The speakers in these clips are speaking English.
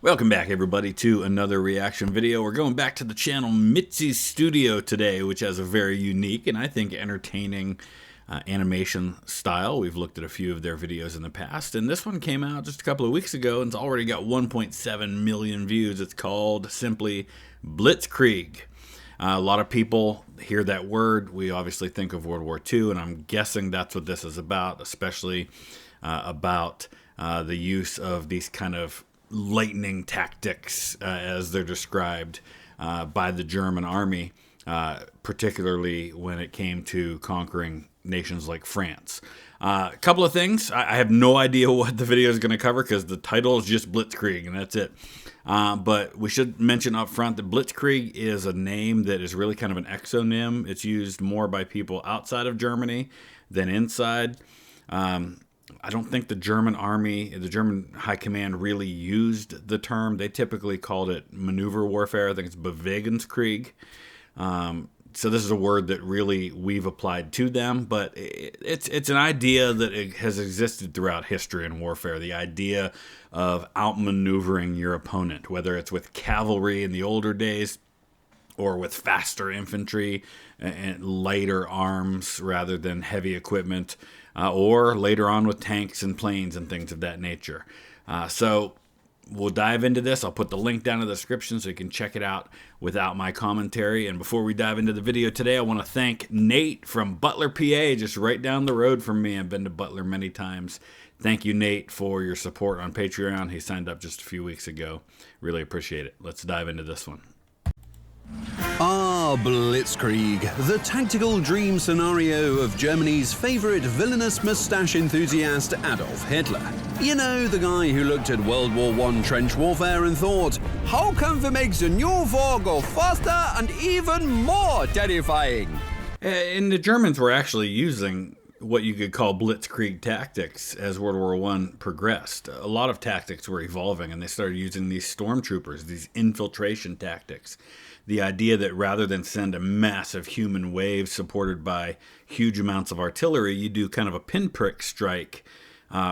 Welcome back, everybody, to another reaction video. We're going back to the channel Mitsi Studio today, which has a very unique and I think entertaining animation style. We've looked at a few of their videos in the past, and this one came out just a couple of weeks ago and it's already got 1.7 million views. It's called simply Blitzkrieg. A lot of people hear that word. We obviously think of World War II, and I'm guessing that's what this is about, especially about the use of these kind of lightning tactics as they're described by the German army, particularly when it came to conquering nations like France. A couple of things. I have no idea what the video is going to cover because the title is just Blitzkrieg and that's it. But we should mention up front that Blitzkrieg is a name that is really kind of an exonym. It's used more by people outside of Germany than inside. I don't think the German army, the German high command really used the term. They typically called it maneuver warfare. I think it's Bewegungskrieg. So this is a word that really we've applied to them, but it's an idea that it has existed throughout history and warfare. The idea of outmaneuvering your opponent, whether it's with cavalry in the older days or with faster infantry and lighter arms rather than heavy equipment, or later on with tanks and planes and things of that nature. So we'll dive into this. I'll put the link down in the description so you can check it out without my commentary. And before we dive into the video today, I want to thank Nate from Butler, PA, just right down the road from me. I've been to Butler many times. Thank you, Nate, for your support on Patreon. He signed up just a few weeks ago. Really appreciate it. Let's dive into this one. Blitzkrieg, the tactical dream scenario of Germany's favorite villainous mustache enthusiast Adolf Hitler. You know, the guy who looked at World War I trench warfare and thought, how can we make the new war go faster and even more terrifying? And the Germans were actually using what you could call Blitzkrieg tactics as World War I progressed. A lot of tactics were evolving, and they started using these stormtroopers, these infiltration tactics. The idea that rather than send a massive human wave supported by huge amounts of artillery, you do kind of a pinprick strike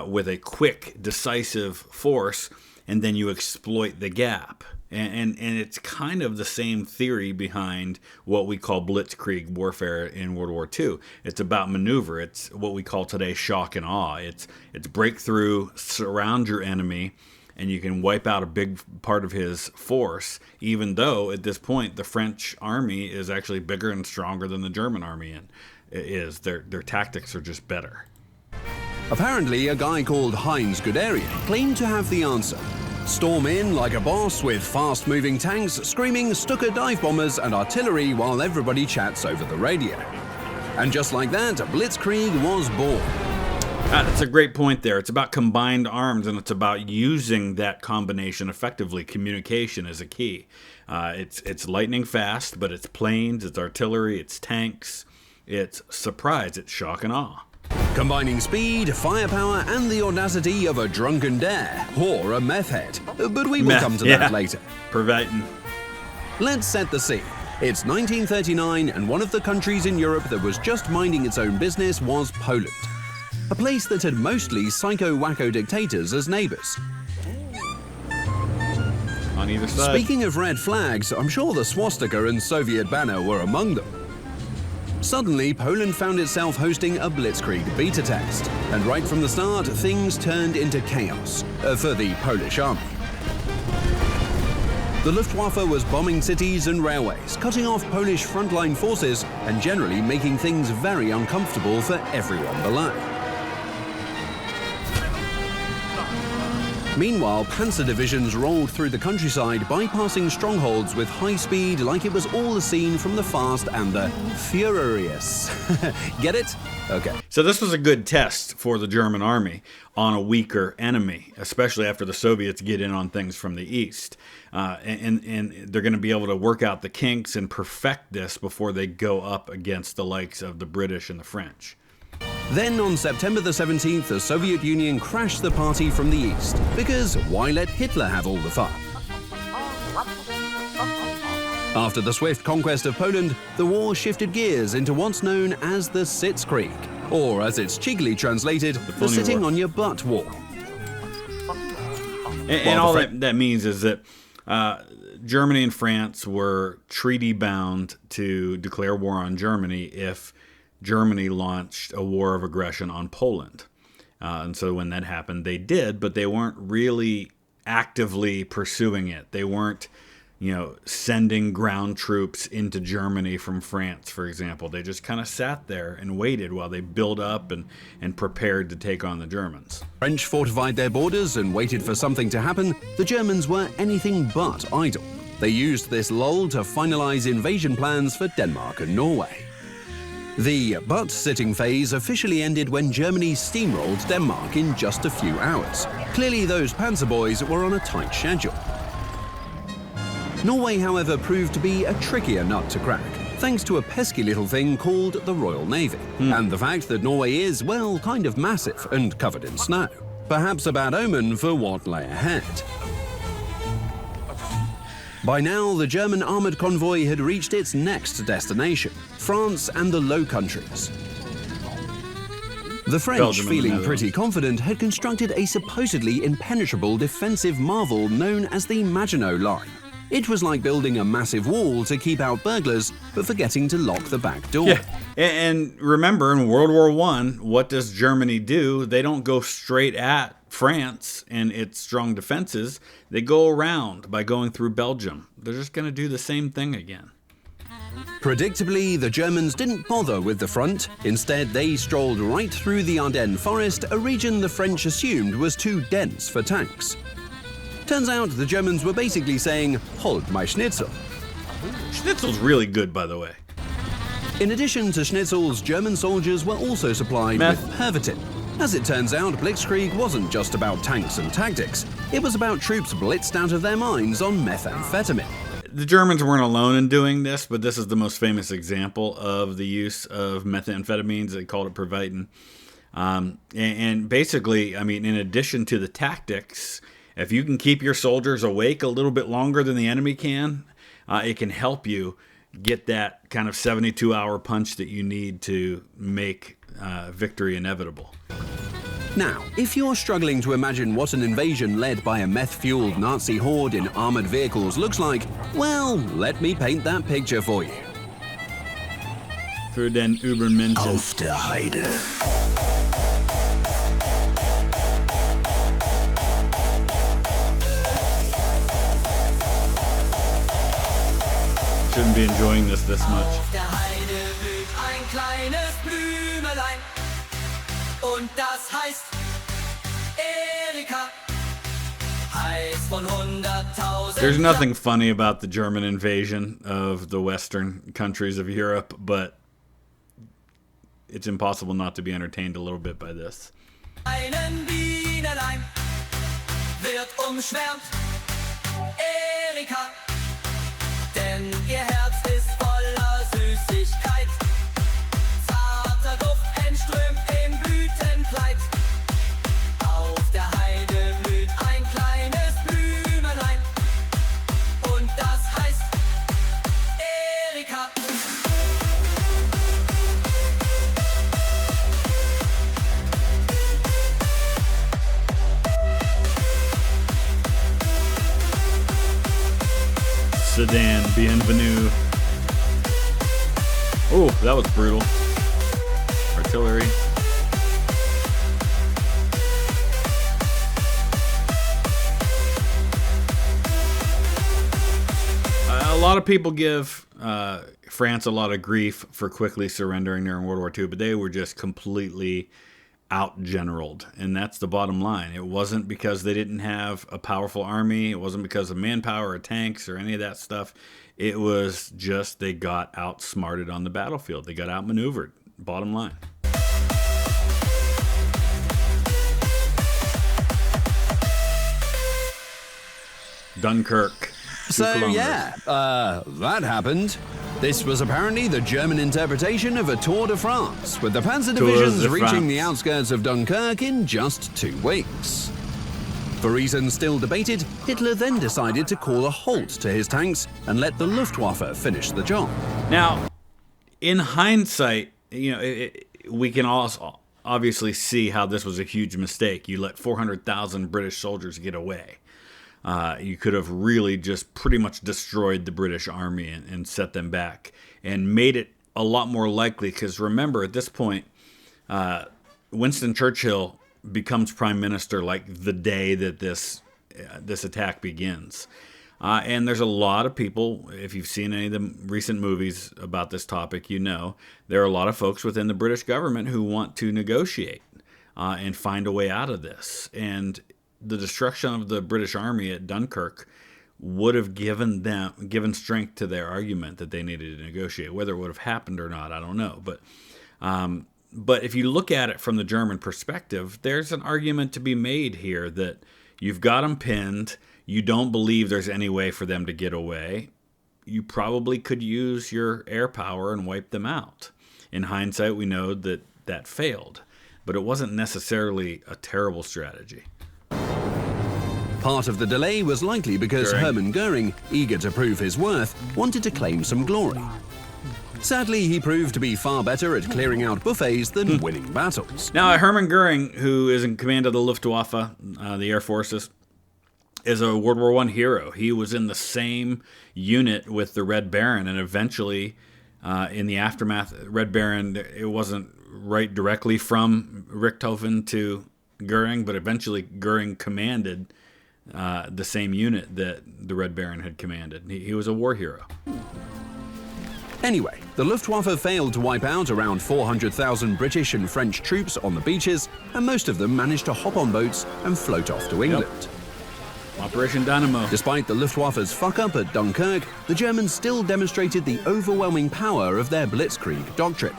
with a quick, decisive force, and then you exploit the gap. And it's kind of the same theory behind what we call Blitzkrieg warfare in World War II. It's about maneuver. It's what we call today shock and awe. It's break through, surround your enemy, and you can wipe out a big part of his force, even though at this point the French army is actually bigger and stronger than the German army is. Their tactics are just better. Apparently, a guy called Heinz Guderian claimed to have the answer. Storm in like a boss with fast-moving tanks, screaming Stuka dive bombers and artillery while everybody chats over the radio. And just like that, Blitzkrieg was born. That's a great point there. It's about combined arms, and it's about using that combination effectively. Communication is a key. It's lightning fast, but it's planes, it's artillery, it's tanks, it's surprise, it's shock and awe. Combining speed, firepower, and the audacity of a drunken dare, or a meth head. But we will come to that later. Providing. Let's set the scene. It's 1939, and one of the countries in Europe that was just minding its own business was Poland. A place that had mostly psycho-wacko dictators as neighbors. On either side. Speaking of red flags, I'm sure the swastika and Soviet banner were among them. Suddenly, Poland found itself hosting a Blitzkrieg beta test, and right from the start, things turned into chaos for the Polish army. The Luftwaffe was bombing cities and railways, cutting off Polish frontline forces, and generally making things very uncomfortable for everyone below. Meanwhile, panzer divisions rolled through the countryside, bypassing strongholds with high speed like it was all a scene from The Fast and the Furious. Get it? Okay. So this was a good test for the German army on a weaker enemy, especially after the Soviets get in on things from the east. And they're going to be able to work out the kinks and perfect this before they go up against the likes of the British and the French. Then on September the 17th, the Soviet Union crashed the party from the east, because why let Hitler have all the fun? After the swift conquest of Poland, the war shifted gears into what's known as the Sitzkrieg, or as it's cheekily translated, the sitting on your butt war. And all that means is that Germany and France were treaty bound to declare war on Germany if Germany launched a war of aggression on Poland. And so when that happened, they did, but they weren't really actively pursuing it. They weren't, sending ground troops into Germany from France, for example. They just kind of sat there and waited while they built up and prepared to take on the Germans. French fortified their borders and waited for something to happen. The Germans were anything but idle. They used this lull to finalize invasion plans for Denmark and Norway. The butt-sitting phase officially ended when Germany steamrolled Denmark in just a few hours. Clearly, those Panzer boys were on a tight schedule. Norway, however, proved to be a trickier nut to crack, thanks to a pesky little thing called the Royal Navy, and the fact that Norway is, well, kind of massive and covered in snow. Perhaps a bad omen for what lay ahead. By now, the German armoured convoy had reached its next destination, France and the Low Countries. The French, Belgium feeling pretty confident, had constructed a supposedly impenetrable defensive marvel known as the Maginot Line. It was like building a massive wall to keep out burglars, but forgetting to lock the back door. Yeah, and remember, in World War I, what does Germany do? They don't go straight at France and its strong defenses. They go around by going through Belgium. They're just going to do the same thing again. Predictably, the Germans didn't bother with the front. Instead, they strolled right through the Ardennes forest, a region the French assumed was too dense for tanks. Turns out the Germans were basically saying, "Hold my schnitzel." Schnitzel's really good, by the way. In addition to schnitzels, German soldiers were also supplied with Pervitin. As it turns out, Blitzkrieg wasn't just about tanks and tactics. It was about troops blitzed out of their minds on methamphetamine. The Germans weren't alone in doing this, but this is the most famous example of the use of methamphetamines. They called it Pervitin. And basically, in addition to the tactics, if you can keep your soldiers awake a little bit longer than the enemy can, it can help you get that kind of 72-hour punch that you need to make victory inevitable. Now, if you're struggling to imagine what an invasion led by a meth-fueled Nazi horde in armored vehicles looks like, well, let me paint that picture for you. Für den Übermenschen. Auf der Heide. Shouldn't be enjoying this much. Auf der Heide blüht ein kleines Blümelein und das heißt Erika, heißt von 100.000. There's nothing funny about the German invasion of the western countries of Europe, but it's impossible not to be entertained a little bit by this. Einen Bienelein wird umschwärmt Erika, denn ihr Herz ist voller Süßigkeit. Zarter Duft entströmt im Blütenkleid. Auf der Heide blüht ein kleines Blümelein und das heißt Erika. Sedan, bienvenue. Oh, that was brutal. Artillery. A lot of people give France a lot of grief for quickly surrendering during World War II, but they were just completely out-generaled, and that's the bottom line. It wasn't because they didn't have a powerful army. It wasn't because of manpower or tanks or any of that stuff. It was just they got outsmarted on the battlefield. They got outmaneuvered. Bottom line. Dunkirk. 2 So kilometers. yeah, that happened. This was apparently the German interpretation of a Tour de France, with the Panzer divisions reaching the outskirts of Dunkirk in just 2 weeks. For reasons still debated, Hitler then decided to call a halt to his tanks and let the Luftwaffe finish the job. Now, in hindsight, we can also obviously see how this was a huge mistake. You let 400,000 British soldiers get away. you could have really just pretty much destroyed the British army and set them back and made it a lot more likely. Because remember, at this point, Winston Churchill becomes prime minister like the day that this attack begins. And there's a lot of people, if you've seen any of the recent movies about this topic, you know, there are a lot of folks within the British government who want to negotiate and find a way out of this. And the destruction of the British army at Dunkirk would have given strength to their argument that they needed to negotiate. Whether it would have happened or not, I don't know. But if you look at it from the German perspective, there's an argument to be made here that you've got them pinned. You don't believe there's any way for them to get away. You probably could use your air power and wipe them out. In hindsight, we know that that failed, but it wasn't necessarily a terrible strategy. Part of the delay was likely because Hermann Goering, eager to prove his worth, wanted to claim some glory. Sadly, he proved to be far better at clearing out buffets than winning battles. Now, Hermann Goering, who is in command of the Luftwaffe, the Air Forces, is a World War I hero. He was in the same unit with the Red Baron, and eventually, in the aftermath, Red Baron, it wasn't right directly from Richthofen to Goering, but eventually Goering commanded the same unit that the Red Baron had commanded. He was a war hero. Anyway, the Luftwaffe failed to wipe out around 400,000 British and French troops on the beaches, and most of them managed to hop on boats and float off to England. Yep. Operation Dynamo. Despite the Luftwaffe's fuck-up at Dunkirk, the Germans still demonstrated the overwhelming power of their Blitzkrieg doctrine.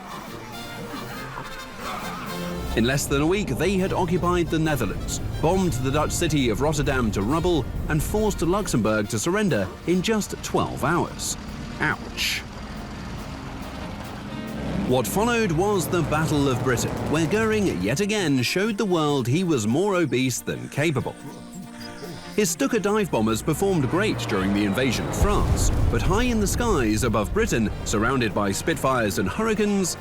In less than a week, they had occupied the Netherlands, bombed the Dutch city of Rotterdam to rubble, and forced Luxembourg to surrender in just 12 hours. Ouch. What followed was the Battle of Britain, where Goering yet again showed the world he was more obese than capable. His Stuka dive bombers performed great during the invasion of France, but high in the skies above Britain, surrounded by Spitfires and Hurricanes,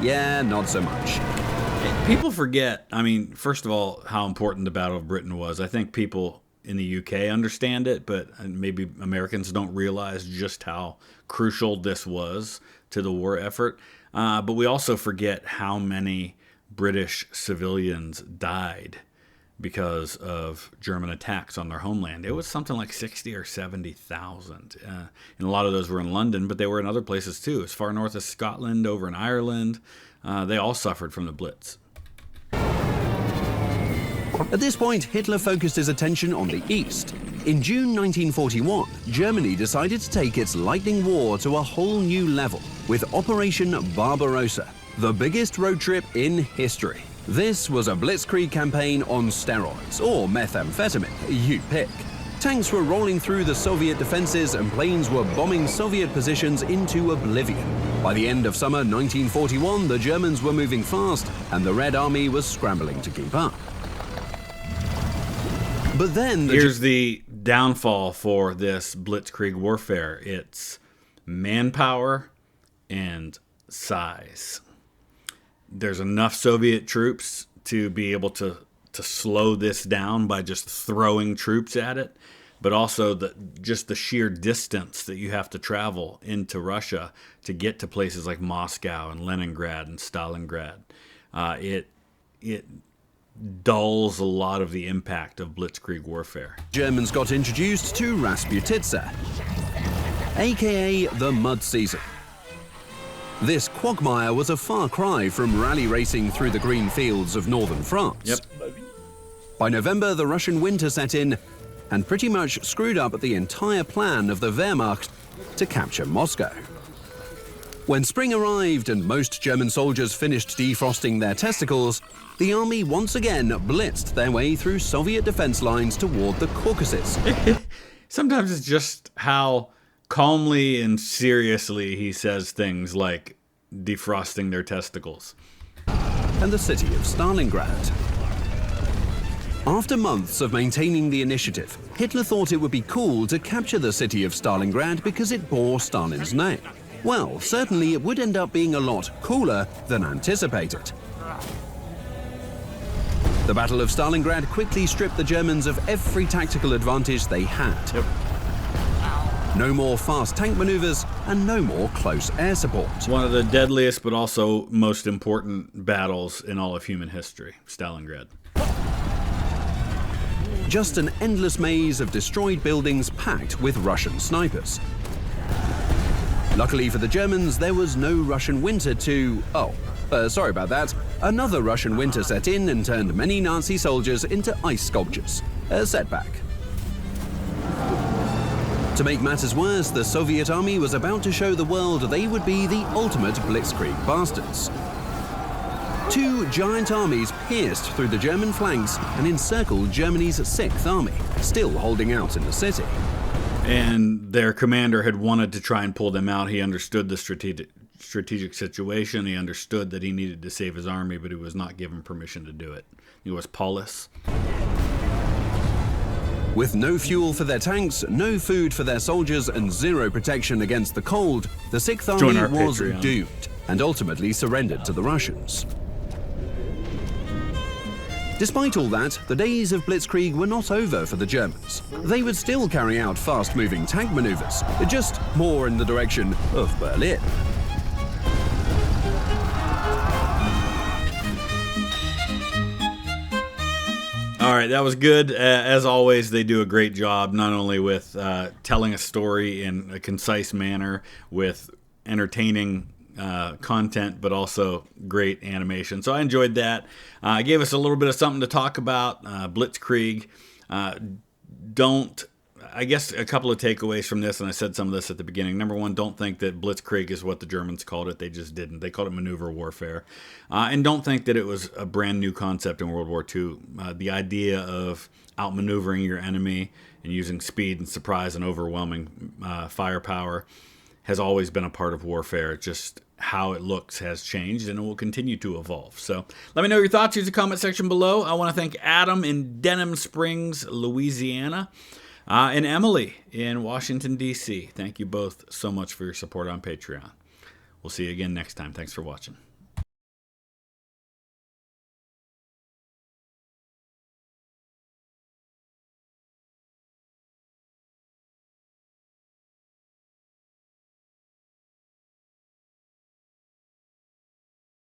yeah, not so much. People forget, I mean, first of all, how important the Battle of Britain was. I think people in the UK understand it, but maybe Americans don't realize just how crucial this was to the war effort. But we also forget how many British civilians died because of German attacks on their homeland. It was something like 60 or 70,000. And a lot of those were in London, but they were in other places too, as far north as Scotland, over in Ireland. They all suffered from the Blitz. At this point, Hitler focused his attention on the East. In June 1941, Germany decided to take its lightning war to a whole new level with Operation Barbarossa, the biggest road trip in history. This was a Blitzkrieg campaign on steroids, or methamphetamine, you pick. Tanks were rolling through the Soviet defenses and planes were bombing Soviet positions into oblivion. By the end of summer 1941, the Germans were moving fast and the Red Army was scrambling to keep up. But then here's the downfall for this Blitzkrieg warfare. It's manpower and size. There's enough Soviet troops to be able to slow this down by just throwing troops at it, but also just the sheer distance that you have to travel into Russia to get to places like Moscow and Leningrad and Stalingrad. It dulls a lot of the impact of Blitzkrieg warfare. Germans got introduced to Rasputitsa, aka the mud season. This quagmire was a far cry from rally racing through the green fields of northern France. Yep. By November, the Russian winter set in and pretty much screwed up the entire plan of the Wehrmacht to capture Moscow. When spring arrived and most German soldiers finished defrosting their testicles, the army once again blitzed their way through Soviet defense lines toward the Caucasus. Sometimes it's just how calmly and seriously he says things like defrosting their testicles. And the city of Stalingrad. After months of maintaining the initiative, Hitler thought it would be cool to capture the city of Stalingrad because it bore Stalin's name. Well, certainly it would end up being a lot cooler than anticipated. The Battle of Stalingrad quickly stripped the Germans of every tactical advantage they had. Yep. No more fast tank maneuvers and no more close air support. One of the deadliest but also most important battles in all of human history, Stalingrad. Just an endless maze of destroyed buildings packed with Russian snipers. Luckily for the Germans, there was no Russian winter to... sorry about that. Another Russian winter set in and turned many Nazi soldiers into ice sculptures. A setback. To make matters worse, the Soviet army was about to show the world they would be the ultimate Blitzkrieg bastards. Two giant armies pierced through the German flanks and encircled Germany's 6th Army, still holding out in the city. And their commander had wanted to try and pull them out. He understood the strategic situation. He understood that he needed to save his army, but he was not given permission to do it. He was Paulus. With no fuel for their tanks, no food for their soldiers, and zero protection against the cold, the 6th Army was doomed and ultimately surrendered to the Russians. Despite all that, the days of Blitzkrieg were not over for the Germans. They would still carry out fast-moving tank maneuvers, just more in the direction of Berlin. All right, that was good. As always, they do a great job, not only with telling a story in a concise manner, with entertaining content, but also great animation. So I enjoyed that. It gave us a little bit of something to talk about. Blitzkrieg. I guess a couple of takeaways from this, and I said some of this at the beginning. Number one, don't think that Blitzkrieg is what the Germans called it. They just didn't. They called it maneuver warfare. And don't think that it was a brand new concept in World War II. The idea of outmaneuvering your enemy and using speed and surprise and overwhelming firepower has always been a part of warfare. Just how it looks has changed, and it will continue to evolve. So let me know your thoughts. Use the comment section below. I want to thank Adam in Denham Springs, Louisiana. And Emily in Washington, D.C. Thank you both so much for your support on Patreon. We'll see you again next time. Thanks for watching.